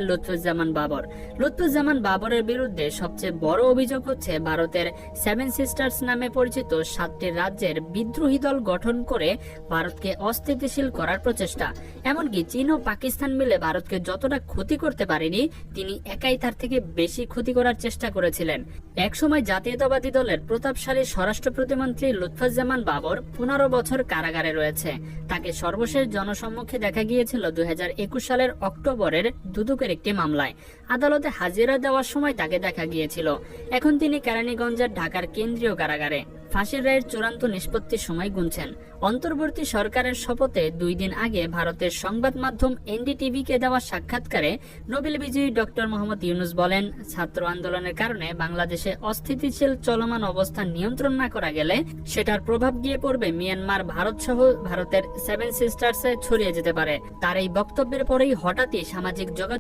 লুৎফুজ্জামান বাবর। লুৎফুজ্জামান বাবরের বিরুদ্ধে সবচেয়ে বড় অভিযোগ হচ্ছে ভারতের সেভেন সিস্টার্স নামে পরিচিত 7টি রাজ্যের বিদ্রোহী দল গঠন করে ভারতকে অস্থিতিশীল করার প্রচেষ্টা। এমনকি চীন ও পাকিস্তান মিলে ভারতকে যতটা ক্ষতি করতে পারেনি, তিনি একাই তার থেকে বেশি ক্ষতি করার চেষ্টা করেছিলেন। একসময় জাতীয়তাবাদী দলের প্রতাপশালী স্বরাষ্ট্র প্রতিমন্ত্রী লুৎফুজ্জামান বাবর 15 বছর কারাগারে রয়েছে। তাকে সর্বশেষ জনসম্মুখে দেখা গিয়েছিল 2021 সালের অক্টোবরের দুদকের একটি মামলায়। আদালতে হাজিরা দেওয়ার সময় তাকে দেখা গিয়েছিল। এখন তিনি কেরানীগঞ্জের ঢাকার কেন্দ্রীয় কারাগারে ফাঁসির রায়ের চূড়ান্ত নিষ্পত্তির সময় গুনছেন। অন্তর্বর্তী সরকারের শপথে 2 দিন আগে ভারতের সংবাদ মাধ্যম এনডিটিভিকে দেওয়া সাক্ষাৎকারে নোবেল বিজয়ী ডক্টর মোহাম্মদ ইউনূস বলেন, ছাত্র আন্দোলনের কারণে বাংলাদেশে অস্থিতিশীল চলমান অবস্থা নিয়ন্ত্রণ না করা গেলে সেটার প্রভাব গিয়ে পড়বে মিয়ানমার, ভারত সহ ভারতের সেভেন সিস্টার্সে ছড়িয়ে যেতে পারে। তার এই বক্তব্যের পরেই হঠাৎই সামাজিক যোগাযোগ